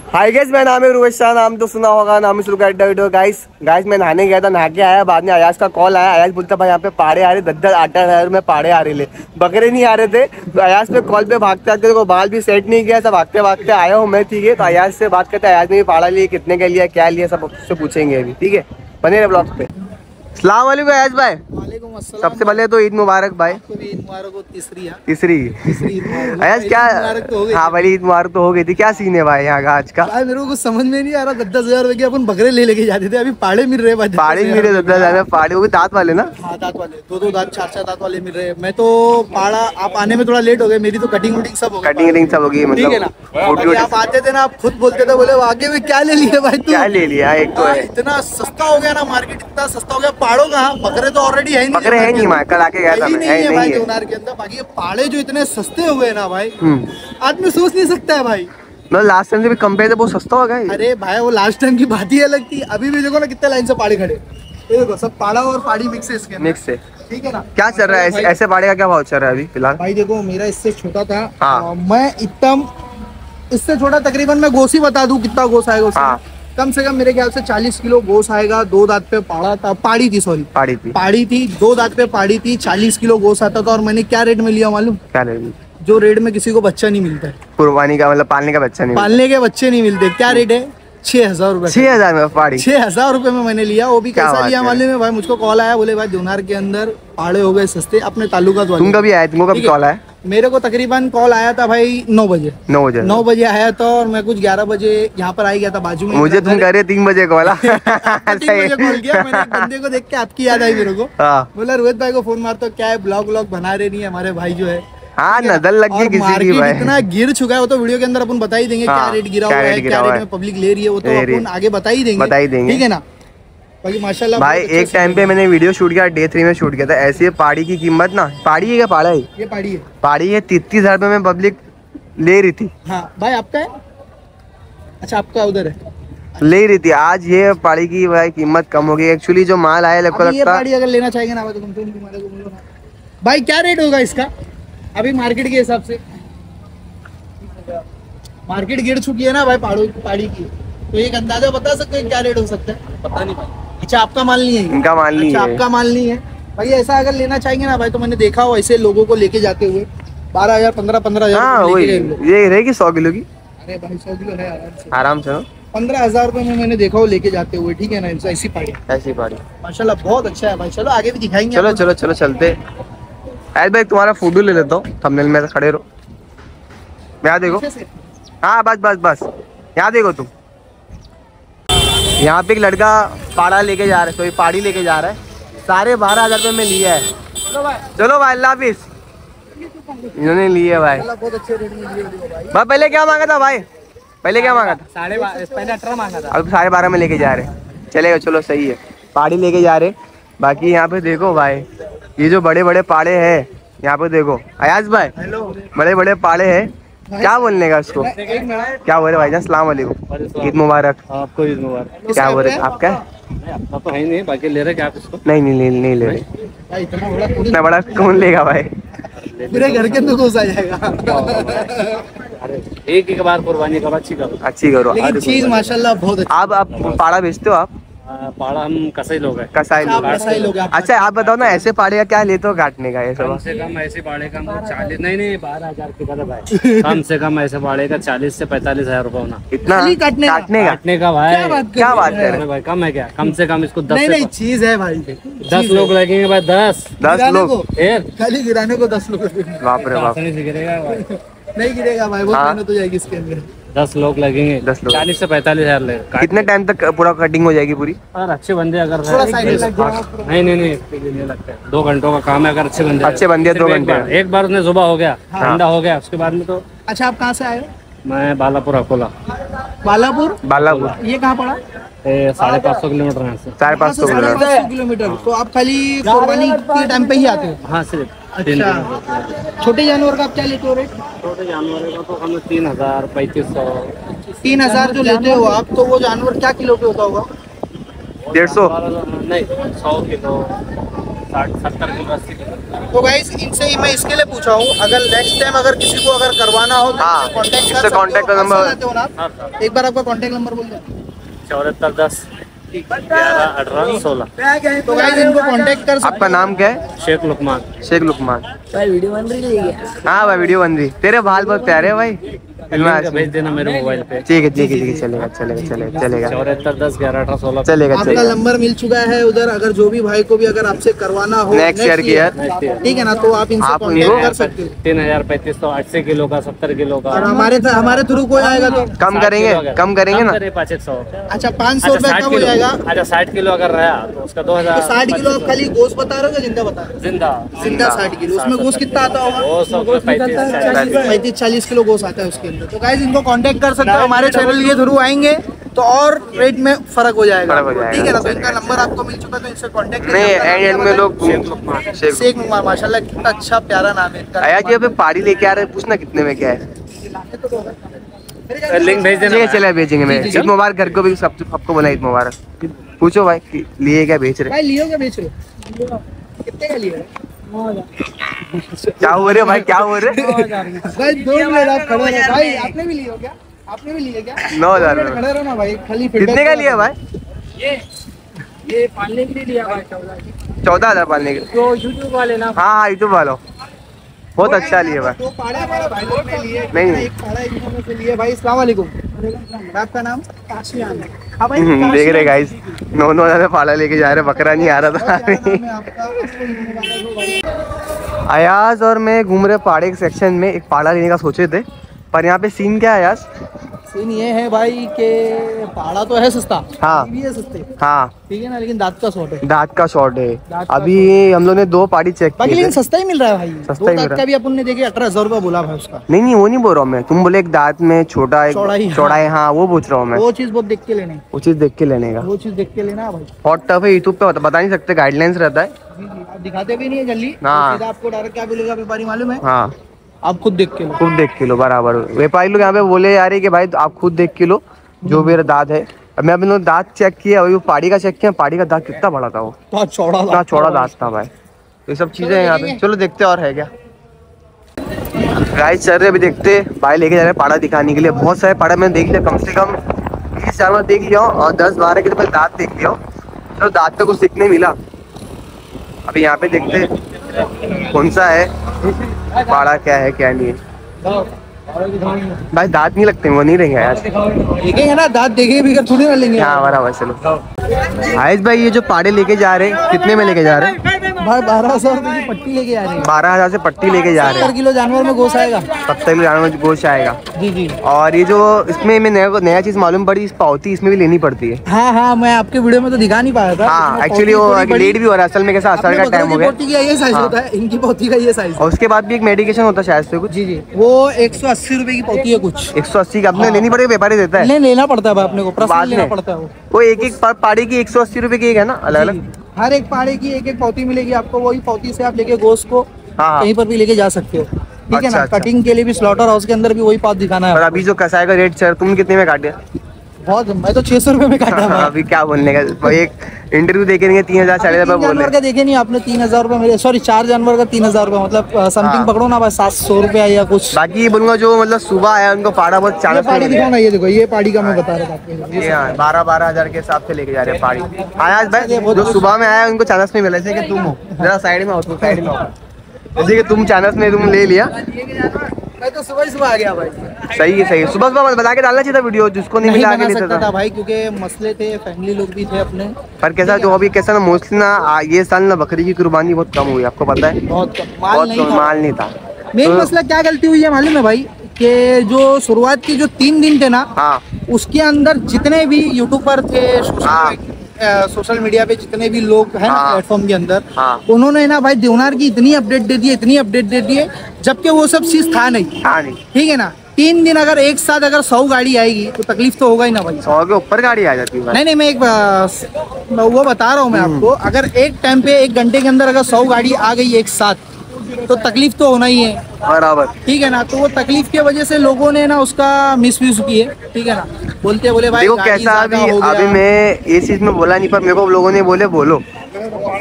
Hi guys, मेरा नाम है रुवेश शाह। नाम तो सुना होगा, नाम शुरू कर वीडियो। गाइस मैं नहाने गया था, नहा के आया। बाद में अयाज का कॉल आया। अयाज बोलता भाई यहाँ पे पहाड़े आ रहे, 10-8 में पहाड़े आ रहे ले, बकरे नहीं आ रहे थे। तो अयाज पे कॉल पे भागते आते को बाल भी सेट नहीं किया, सब भागते भागते आया हूँ मैं। ठीक है, तो अयाज से बात करते, अयाज ने भी पहाड़ा लिए, कितने का लिया, क्या लिया, सब उससे पूछेंगे अभी। ठीक है, बने रहे ब्लॉग पे। अस्सलाम वालेकुम अयाज भाई। वालेकुम अस्सलाम। सबसे पहले तो ईद मुबारक भाई। आपको भी ईद मुबारक हो। तीसरी अयाज क्या, हाँ बड़ी ईद मुबारक तो हो गई थी। क्या सीन है भाई यहाँ का आज का? भाई मेरे को कुछ समझ में नहीं आ रहा। 10,000 रुपए के अपन बकरे लेके जाते थे, अभी पाड़े मिल रहे भाई। पहाड़े मिल रहे 10,000 में? पहाड़े हो गए दांत वाले ना? हाँ दांत वाले, दो दांत, 4 दांत वाले मिल रहे। मैं तो पाड़ा, आप आने में थोड़ा लेट हो गए। मेरी तो कटिंग वटिंग सब हो गई। कटिंग सब हो गई, ठीक है ना? आप आते थे ना, आप खुद बोलते थे, बोले आगे में क्या ले लिए भाई तू? क्या ले लिया? एक तो है, इतना सस्ता हो गया ना मार्केट, इतना सस्ता हो गया। पाड़ो कहाँ, बकरे तो ऑलरेडी है नहीं। बकरे है नहीं, कल आके गया था मैं, नहीं है भाई देवनार के अंदर। बाकी ये पाड़े जो इतने सस्ते हुए ना भाई, आदमी सोच नहीं सकता है भाई। मतलब लास्ट टाइम से भी कंपेयर से बहुत सस्ता हो गया। अरे भाई वो लास्ट टाइम की बात ही अलग थी। अभी भी देखो ना कितने लाइन से पाड़े खड़े। ये देखो सब पाड़ा और पाड़ी मिक्स है इसके अंदर। मिक्स है, ठीक है ना? क्या चल रहा है ऐसे पाड़े का? क्या भाव चल रहा है अभी फिलहाल? भाई देखो मेरा इससे छोटा था। हाँ। मैं एकदम इससे छोटा, तकरीबन मैं गोश ही बता दूं कितना गोश आएगा उसमें। हाँ। कम से कम मेरे ख्याल से 40 किलो गोश आएगा। 2 दांत पे पाड़ा था, पाड़ी थी, सॉरी पाड़ी थी। 2 दांत पे पाड़ी थी, 40 किलो गोश आता था। और मैंने क्या रेट में लिया मालूम? क्या रेट? जो रेट में किसी को बच्चा नहीं मिलता है, कुर्बानी का मतलब पालने का बच्चा नहीं, पालने के बच्चे नहीं मिलते। क्या रेट है? 6,000 रुपए। 6,000 में पाड़ी? 6,000 रुपए में मैंने लिया। वो भी कैसा लिया मालूम है भाई? मुझको कॉल आया, बोले भाई देवनार के अंदर पाड़े हो गए सस्ते, अपने तालुका। तुमको भी आया? तुमको कब कॉल आया? मेरे को तकरीबन कॉल आया था भाई 9 बजे। 9 बजे आया था और मैं कुछ 11 बजे यहाँ पर आ गया था बाजू में। मुझे तुम कह रहे 3 बजे कॉल 3 बजे कॉल किया मैंने। एक बंदे को देख के आपकी याद आई मेरे को। बोला रोहित भाई को फोन मारता, क्या है ब्लॉग बना रहे नहीं हमारे भाई जो है। हाँ, नजर लग गई किसी की भाई। इतना गिर चुका है वो तो वीडियो के अंदर अपन बता ही देंगे। क्या रेट गिरा हुआ है, क्या रेट में पब्लिक ले रही है, वो तो अपन आगे बता ही देंगे। ठीक है ना? बाकी माशाल्लाह भाई एक टाइम पे मैंने वीडियो शूट किया, डे 3 में शूट किया था। ऐसी पाड़ी की कीमत ना, पाड़ी है क्या पाड़ा है? ये पाड़ी है। पाड़ी है, 33,000 रुपए में पब्लिक ले रही थी। हाँ भाई आपका है? अच्छा आपका उधर है, ले रही थी। आज ये पाड़ी की भाई कीमत कम हो गई। एक्चुअली जो माल आया लगता, ये पाड़ी अगर लेना चाहेंगे ना तो तुम भाई क्या रेट होगा इसका अभी मार्केट के हिसाब से? मार्केट गिर चुकी है ना भाई पाड़ी की, तो एक अंदाजा बता सकते हैं क्या रेट हो सकता है? पता नहीं भाई। अच्छा आपका माल नहीं है? इनका माल नहीं है। आपका माल नहीं है भाई। ऐसा अगर लेना चाहेंगे ना भाई, तो मैंने देखा हो ऐसे लोगों को लेके जाते हुए 12,000 15,000। हाँ वही, ये रहेगी 100 किलो की। अरे भाई 100 किलो है आराम से। 15,000 रुपए में मैंने देखा हो लेके जाते हुए। ठीक है ना? ऐसी पाड़ी माशाल्लाह बहुत अच्छा है भाई। चलो आगे भी दिखाएंगे। चलो चलते। ऐड भाई तुम्हारा फोटो ले लेता हूँ, थंबनेल में खड़े रहो। यहाँ देखो। हाँ बस यहाँ देखो तुम। यहाँ पे एक लड़का पाड़ा लेके जा रहा है, तो पाड़ी लेके जा रहा है। 12,500 रुपये में लिया है। चलो भाई अल्लाह हाफिज। इन्होंने लिए भाई। बहुत अच्छे रेट में लिए भाई पहले क्या मांगा था भाई? पहले 18 मांगा था। अब 12.5 में लेके जा रहे। चलेगा, चलो सही है। पाड़ी लेके जा रहे। बाकी यहाँ पे देखो भाई, ये जो बड़े बड़े पाड़े हैं यहाँ पे देखो। अयाज भाई बड़े बड़े पाड़े हैं, क्या बोलने का उसको? क्या बोल रहे भाई? अस्सलाम वालेकुम, ईद मुबारक। आपको ईद मुबारक। क्या बोल रहे? आपका आपका तो है ही नहीं, बाकी ले रहे क्या आप इसको? नहीं ले रहे। इतना बड़ा कौन लेगा भाई? मेरे घर के अंदर घुस आ जाएगा। अरे एक बार कुर्बानी करो, अच्छी करो। लेकिन चीज माशाल्लाह बहुत अच्छी। आप पाड़ा बेचते हो? आप पाड़ा हम कसाई लोग हैं। कसाई लोग। अच्छा आप बताओ ना, ऐसे पाड़े का क्या लेते हो काटने का? ये सब कम से कम ऐसे पाड़े का 40 नहीं 12,000 की बात है भाई। कम से कम ऐसे पाड़े का 40 से 45,000 रुपए होना। इतना काटने का भाई? क्या बात कर रहे भाई? कम है क्या? कम से कम इसको 10 नहीं चीज है भाई। 10 लोग लगेंगे भाई। 10 लोग खाली गिराने को 10 लोग। बाप रे बाप। गिरेगा भाई? नहीं गिरेगा भाई, बहुत मेहनत हो जाएगी इसके अंदर। 10 लोग लगेंगे। 10 लोग 40 से 45,000 लगेगा। कितने टाइम तक पूरा कटिंग हो जाएगी पूरी? और अच्छे बंदे अगर नहीं लगता है। 2 घंटों का काम है। अगर अच्छे बंदे 2 घंटे। एक बार उसने सुबह हो गया, ठंडा हो गया, उसके बाद में तो। अच्छा आप कहाँ से आए हो? मैं बालापुर अकोला। बालापुर ये कहाँ पड़ा? 550 किलोमीटर है। 550 किलोमीटर। तो आप खाली कुर्बानी के टाइम पे ही आते हो? हाँ सिर्फ। अच्छा छोटे जानवर का आप क्या लेते हो रेट? छोटे जानवर का तो हम 3,000 3500। 3,000 जो लेते हो आप, तो वो जानवर क्या किलो पे होता होगा? 150 नहीं 100 किलो 60 70 किलो 80 किलो। तो गाइस इनसे ही मैं इसके लिए पूछा हूँ, अगर नेक्स्ट टाइम अगर किसी को अगर करवाना हो तो कॉन्टेक्ट नंबर, एक बार आपका कॉन्टेक्ट नंबर बोल दो। 7410 11 18 16। तो गाइस इनको कॉन्टेक्ट कर सकते। आपका नाम क्या है? शेख लुकमान। शेख लुकमान। भाई वीडियो बन रही है क्या? हाँ भाई वीडियो बन रही। तेरे बाल बहुत प्यारे है भाई। भेज देना मेरे मोबाइल पे। ठीक है चलेगा 7410 11 18 16 चलेगा। आपका नंबर मिल चुका है उधर, अगर जो भी भाई को भी अगर आपसे करवाना हो नेक्स्ट ईयर की यार, ठीक है ना, तो आप इनसे कॉन्टेक्ट कर सकते हो। 3035 80 किलो का 70 किलो का। और हमारे थ्रू कोई आएगा तो कम करेंगे ना। 500। अच्छा 500 रुपए कम हो जाएगा। अच्छा 60 किलो अगर रहा तो उसका 2000। 60 किलो आप खाली गोश्त बता रहे हो, जिंदा बता रहे हो? जिंदा 60 किलो। उसमें गोश्त कितना आता होगा? 35-40 किलो गोश्त आता है उसके अंदर। तो गाइस इनको कांटेक्ट कर सकते हो, हमारे चैनल के थ्रू आएंगे तो और रेट में फर्क हो जाएगा। ठीक है ना, तो इनका नंबर आपको मिल चुका है, तो इनसे कांटेक्ट नहीं एंड में लोग शेख लुकमान, माशाल्लाह कितना अच्छा प्यारा नाम है इनका। आया जी अभी पहाड़ी लेके आ रहे हैं, पूछना कितने में क्या है। लिंक भेज देना। चले भेजेंगे। मैं ईद मुबारक घर को भी सबको बोला ईद मुबारक। पूछो भाई लिए क्या बेच रहे? भाई लियो क्या बेच रहे हो? कितने का लिया? क्या हो रहे भाई, क्या हो रहे? भाई 2 मिनट आप खड़े रहो भाई। आपने भी लिया क्या? आपने भी लिया क्या? 9000 खड़े रहो ना भाई, खाली कितने का लिया भाई? ये पालने के लिए लिया भाई 14,000 पालने के लिए। तो यूट्यूब वाले ना। हाँ यूट्यूब वालों बहुत अच्छा लिए भाई। 2 पाड़े हमारे भाई लोग ने लिए, नहीं। एक पाड़ा इन्होंने से लिए भाई। अस्सलाम वालेकुम। आपका नाम? काशियान। हाँ भाई देख रहे गाइस 9,000 में पाला लेके जा रहे, बकरा नहीं आ रहा था। अयाज और मैं घूम रहे पहाड़े के सेक्शन में, एक पाड़ा लेने का सोचे थे, पर यहाँ पे सीन क्या है अयाज? सीन ये है भाई के पाड़ा तो है सस्ता, हाँ भी है सस्ते, हाँ ठीक है ना, लेकिन दांत का शॉर्ट है। दांत का शॉर्ट है। अभी हम लोग ने 2 पाड़ी चेक बाकी किए लेकिन सस्ता ही मिल रहा है भाई। सस्ता 2 ही मिल दांत रहा का भी अपन ने देखे 18,000 रुपया बोला भाई उसका। नहीं वो नहीं बोल रहा हूँ मैं, तुम बोले एक दांत में छोटा एक चौड़ा है, हाँ वो पूछ रहा हूँ मैं। वो चीज बहुत देख के लेने, वो चीज देख के लेने का, वो चीज देख के लेना भाई। बहुत टफ है, यूट्यूब पे बता नहीं सकते, गाइडलाइंस रहता है। आप दिखाते भी नहीं है जल्दी, हाँ। सीधा आपको डायरेक्ट क्या मिलेगा व्यापारी मालूम है? हाँ आप खुद देख के लो। खुद देख के लो बराबर। व्यापारी लोग यहाँ पे बोले जा रहे कि भाई आप खुद देख के लो जो मेरा दांत है। अब मैं अपने दांत चेक किया, वही पहाड़ी का चेक किया, पहाड़ी का दांत कितना बड़ा था, वो चौड़ा चौड़ा दांत था भाई। ये सब चीजें हैं यहाँ पे, चलो देखते और है क्या। गाइस चल रहे अभी देखते, भाई लेके जा रहे हैं पाड़ा दिखाने के लिए। बहुत सारे पाड़ा मैंने देख लिया, कम से कम 20 जानवर देख लिया और 10-12 के तो मैं दांत देख लिया। चलो दांत पे कुछ सीखने मिला। अभी यहाँ पे देखते कौन सा है पाड़ा, क्या है क्या नहीं है। भाई दांत नहीं लगते, वो नहीं रहेंगे यार। देखेंगे ना दांत, देखेंगे भी थोड़ी ना लेंगे। हाँ बराबर। चलो आयश भाई ये जो पाड़े लेके जा रहे हैं कितने में लेके जा रहे हैं? भाई 1200 रुपए की पट्टी लेके जा रहे हैं। 12,000 से पट्टी लेके जा रहे हैं। 70 किलो जानवर में गोश्त आएगा। 70 किलो जानवर में गोश्त आएगा। जी जी। और ये जो इसमें मैं नया चीज मालूम पड़ी, इस पावती इसमें भी लेनी पड़ती है। हाँ हाँ, मैं आपके वीडियो में तो दिखा नहीं पाया था। हाँ एक्चुअली वो लेट भी हो रहा है, असल में कैसा असर का टाइम हो गया। पोती का ये साइज होता है, इनकी पोती का ये साइज। और उसके बाद भी एक मेडिकेशन होता है शायद से कुछ। जी जी, वो 180 रुपए की पोती है कुछ। 180 की अपने लेनी पड़ेगी, व्यापारी देता है। नहीं लेना पड़ता है अपने को, पर्सनल लेना पड़ता है वो एक पाड़ी की 180 रुपए की एक है ना, अलग अलग। हर एक पाड़े की एक पौती मिलेगी आपको, वही पौती से आप लेके गोश्त को कहीं पर भी लेके जा सकते हो, ठीक है ना। कटिंग के लिए भी स्लॉटर हाउस के अंदर भी वही पात दिखाना है। और अभी जो कसाई का रेट सर तुम कितने में काटे? बहुत, मैं तो 600 रुपए में काटा। अभी क्या बोलने का, एक इंटरव्यू देखेंगे 3,000 4,000 रुपए बोल रहे। देखे नहीं आपने 3,000 रुपए मेरे, सॉरी 4 जानवर का 3,000 रुपए, मतलब समथिंग पकड़ो ना भाई 700 रुपया या कुछ। बाकी ये बोलूंगा जो मतलब सुबह आया उनको पाड़ा बहुत चांस पाड़ी दिखाओ ना, ये देखो ये पाड़ी का मैं बता रहा था आपको। 12,000 के हिसाब से लेके जा रहे हैं पाड़ी। आयाज भाई जो सुबह में आया उनको चांस नहीं मिला, जैसे कि तुम हो जरा साइड में हो, तुम साइड में हो, जैसे कि तुम चांस में तुम ले लिया। मैं तो सुबह आ गया भाई। सही है सुबह बता के डालना चाहिए था वीडियो, जिसको नहीं मिला आगे लेता था भाई, क्योंकि मसले थे, फैमिली लोग भी थे अपने। पर कैसा जो अभी कैसा ना मोस्टली ना ये साल ना बकरी की कुर्बानी बहुत कम हुई, आपको पता है, बहुत कम माल नहीं था। मेन मसला क्या गलती हुई है मालूम है भाई, कि जो शुरुआत की जो 3 दिन थे ना, हाँ उसके अंदर जितने भी यूट्यूबर थे, सोशल मीडिया पे जितने भी लोग हैं ना प्लेटफॉर्म के अंदर, उन्होंने ना भाई देवनार की इतनी अपडेट दे दी, जबकि वो सब चीज था नहीं, ठीक है ना। 3 दिन अगर एक साथ अगर 100 गाड़ी आएगी तो तकलीफ तो होगा ही ना भाई। 100 के ऊपर गाड़ी आ जाती है। नहीं मैं एक वो बता रहा हूँ मैं आपको, अगर एक टाइम पे 1 घंटे के अंदर अगर 100 गाड़ी आ गई एक साथ तो तकलीफ तो होना ही है बराबर, ठीक है ना। तो वो तकलीफ की वजह से लोगों ने ना उसका मिसयूज किए, ठीक है ना। बोले भाई देखो कैसा अभी मैं ये चीज में बोला नहीं, पर मेरे को लोगों ने बोले बोलो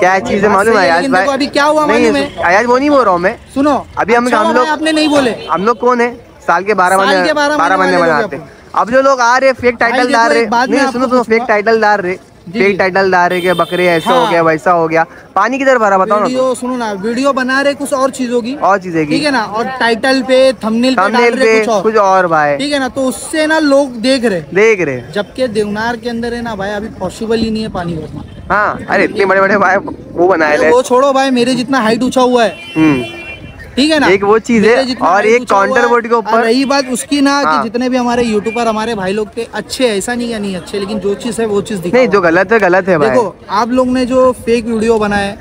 क्या चीज है मालूम है अयाज भाई? अभी क्या हुआ मालूम है अयाज, वो नहीं बोल रहा हूँ मैं। सुनो अभी हम लोग, आपने नहीं बोले, हम लोग कौन है साल के 12 महीने बनाते। अब जो लोग आ रहे फेक टाइटल डाल रहे, नहीं सुनो फेक टाइटल डाल रहे, फेक टाइटल डाल रहे कि बकरे ऐसा हो गया वैसा हो गया। पानी किधर भरा बताओ ना। वीडियो सुनो ना, वीडियो बना रहे कुछ और चीजों की, और चीजें की, ठीक है ना, और टाइटल पे थंबनेल पे कुछ और भाई, ठीक है ना, तो उससे ना लोग देख रहे। जबकि देवनार के अंदर है ना भाई अभी पॉसिबल ही नहीं है पानी भरना। हाँ अरे इतने बड़े बड़े भाई वो बनाए, वो छोड़ो भाई, मेरे जितना हाइट ऊंचा हुआ है, ठीक है ना, एक वो चीज है। और एक काउंटर बोर्ड के ऊपर रही बात उसकी ना कि जितने भी हमारे यूट्यूबर हमारे भाई लोग थे अच्छे, ऐसा नहीं है नहीं अच्छे, लेकिन जो चीज है वो चीज दिखा। नहीं, जो गलत है गलत है भाई। देखो आप लोग ने जो फेक वीडियो बनाए,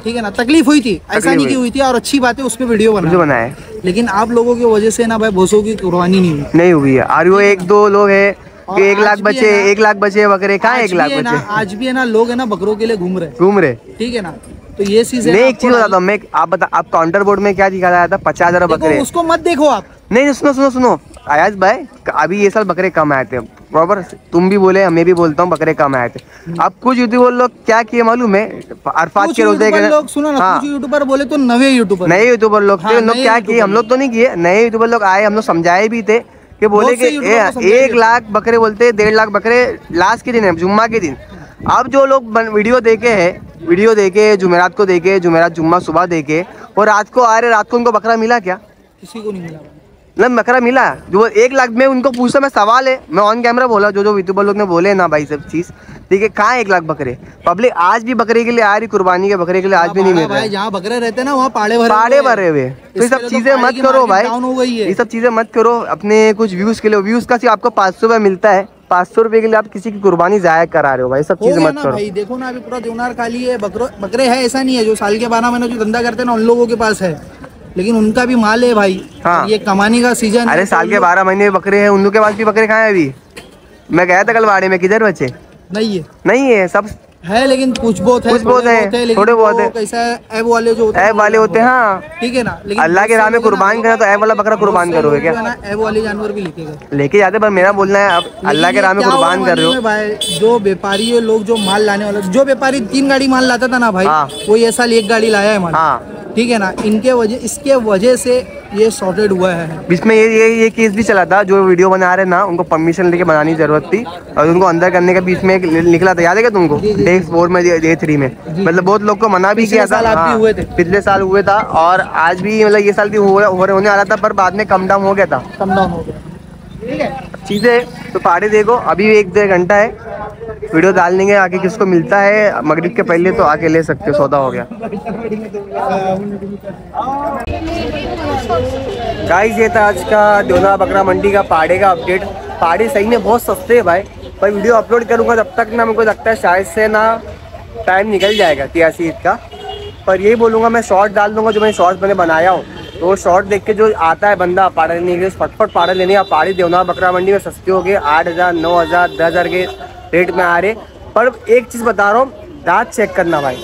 ठीक है ना, तकलीफ हुई थी, ऐसा नहीं की हुई थी, और अच्छी बात है उस पर वीडियो बनाए, लेकिन आप लोगों की वजह से ना भाई भूसों की कुर्बानी नहीं हुई है। और वो 1-2 लोग है कि 1 लाख बचे, 1 लाख बचे बकरे, कहाँ 1 लाख बचे? आज भी है ना लोग है ना बकरों के लिए घूम रहे, ठीक है ना, तो ये चीज है। एक चीज बताता हूँ मैं, आप काउंटर बोर्ड में क्या दिखा रहा था? 50,000 बकरे। उसको मत देखो आप। नहीं सुनो अयाज भाई, अभी ये साल बकरे कम आए थे प्रॉपर, तुम भी बोले मैं भी बोलता हूँ बकरे कम आए थे। अब कुछ यूट्यूबर लोग क्या किए मालूम है? अरफात के रोजे लोग सुनो ना, कुछ यूट्यूबर बोले तो नए यूट्यूबर थे, लोग क्या किए, हम लोग तो नहीं किए, नए यूट्यूबर लोग आए, हम लोग समझाए भी थे कि बोले कि 1 लाख बकरे बोलते, 1.5 लाख बकरे लास्ट के दिन है, जुम्मा के दिन। अब जो लोग वीडियो देखे जुमेरात को देखे, जुमेरात जुम्मा सुबह देखे और रात को आ रहे, रात को उनको बकरा मिला क्या? किसी को नहीं मिला, मतलब बकरा मिला जो 1 लाख में उनको पूछता, मैं सवाल है, मैं ऑन कैमरा बोला, जो यूट्यूबर लोग ने बोले ना भाई सब चीज, ठीक है, कहाँ 1 लाख बकरे? पब्लिक आज भी बकरे के लिए आ रही, कुर्बानी के बकरे के लिए आज भी नहीं मिल रहा है। जहाँ बकरे रहते हैं ना वहाँ पाड़े भरे हुए। तो ये सब चीजें मत करो भाई, ये सब चीजें मत करो अपने कुछ व्यूज के लिए। व्यूज का सिर्फ आपको 500 रुपये मिलता है, 500 रुपये के लिए आप किसी की कुर्बानी जाया करा रहे हो भाई, सब चीजें मत करो भाई। देखो ना अभी पूरा देवनार खाली है, बकरे है, ऐसा नहीं है, जो साल के 12 महीने जो धंधा करते हैं ना उन लोगों के पास है, लेकिन उनका भी माल है भाई। हाँ, ये कमाने का सीजन। अरे साल के 12 महीने बकरे हैं, उन लोगों के पास भी बकरे कहाँ है? अभी मैं गया था कल वाड़े में, किधर बचे? नहीं है, सब है, लेकिन कुछ बहुत है, थोड़े बहुत है। कैसा ऐप वाले जो होते हैं, हाँ ठीक है ना, लेकिन अल्लाह के राह में कुर्बान करा तो ऐप वाला बकरा कुर्बान करोगे क्या? ऐप वाले जानवर भी लेके जाते, पर मेरा बोलना है अब अल्लाह के राह में कुर्बान कर रहे हो भाई। जो व्यापारी है लोग, जो माल लाने वाले, जो व्यापारी 3 गाड़ी माल लाता था ना भाई, वो ये साल 1 गाड़ी लाया है माल, ठीक है ना, इसके वजह से ये सॉर्टेड हुआ है। बीच में ये केस भी चला था, जो वीडियो बना रहे ना उनको परमिशन लेके बनानी जरूरत थी, और उनको अंदर करने का बीच में निकला था, याद है क्या तुमको? डे 4 में, डे 3 में, मतलब बहुत लोग को मना भी किया था। पिछले साल हुए था, और आज भी मतलब ये साल भी होने वाला था, पर बाद में कम डाउन हो गया था। ठीक है, चीजें तो पाड़े देखो, अभी 1-1.5 घंटा है, वीडियो डाल देंगे, आगे किसको मिलता है मगरिब के पहले तो आके ले सकते हो, सौदा हो गया। गाइस ये था आज का देवनार बकरा मंडी का पाड़े का अपडेट। पाड़े सही में बहुत सस्ते है भाई, पर वीडियो अपलोड करूंगा तब तक ना मेरे को लगता है शायद से ना टाइम निकल जाएगा 83 ईद का। पर यही बोलूँगा, मैं शॉर्ट डाल दूंगा, जो मैंने शॉर्ट मैंने बनाया हूँ, तो वो शॉर्ट देख के जो आता है बंदा पाड़ा लेने के लिए, फटफट पाड़ा लेने, पाड़ी देवनार बकरा मंडी में सस्ते हो गए, 8,000, 9,000, 10,000 के रेट में आ रहे। पर एक चीज़ बता रहा हूँ, दांत चेक करना भाई,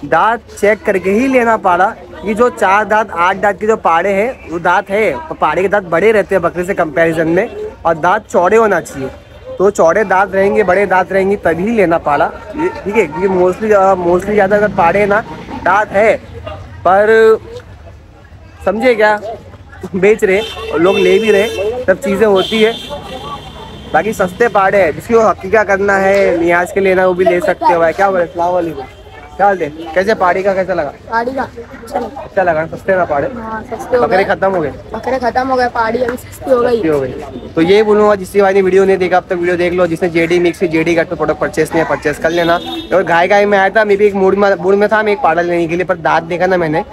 दांत चेक करके ही लेना पाड़ा। ये जो 4 दांत 8 दांत के जो पाड़े हैं वो दांत है, तो पाड़े के दांत बड़े रहते हैं बकरे से कंपैरिजन में, और दांत चौड़े होना चाहिए। तो चौड़े दांत रहेंगे, बड़े दांत रहेंगे, तभी लेना पाड़ा, ठीक है, क्योंकि मोस्टली ज़्यादा अगर पाड़े ना दांत है, पर समझे क्या, बेच रहे और लोग ले भी रहे, सब चीज़ें होती है। बाकी सस्ते पाड़े हैं, जिसको हकीका करना है, नियाज के लेना वो भी ले सकते हो भाई। क्या बोले सलाम वालेकुम, क्या दे, कैसे पाड़ी का कैसा लगा? पाड़ी का अच्छा लगा, सस्ते ना पाड़े? हाँ, सस्ते हो बकरे खत्म हो गए, बकरे खत्म हो गए, पाड़ी अभी सस्ती हो गई। तो ये बोलूँगा, जिससे भाई ने वीडियो नहीं देखा अब तक वीडियो देख लो, जिसने जेडी मिक्स जेडी का प्रोडक्ट परचेस कर लेना। और गाय में आया था, मैं भी एक मूड में था, मैं एक पाड़ा लेने के लिए, पर दांत देखा ना मैंने,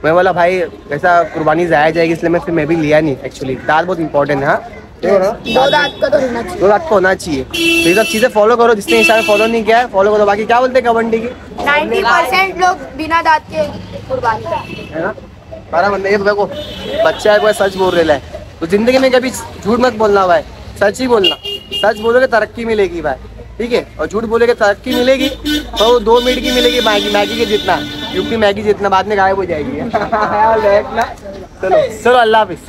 मैं बोला भाई ऐसा कुर्बानी जाया जाएगी, इसलिए मैं भी लिया नहीं। एक्चुअली दांत बहुत इंपॉर्टेंट है, हाँ, 2 दांत का तो होना चाहिए, 2 दांत का होना चाहिए। तो ये सब चीज़ें फॉलो करो, जिसने इंस्टा में फॉलो नहीं किया है फॉलो करो। बाकी क्या बोलते हैं कबड्डी की 90% लोग बिना दांत के कुर्बानी करते है ना, 12 बंदे। ये देखो बच्चा है, कोई सच बोल रहा है, तो जिंदगी में कभी झूठ मत बोलना भाई, सच ही बोलना। सच बोलोगे तरक्की मिलेगी भाई, ठीक है, और झूठ बोलोगे तरक्की मिलेगी तो 2 मिनट की मिलेगी, मैगी के जितना, यूपी मैगी जितना, बाद में गायब हो जाएगी। चलो अल्लाह हाफिज़।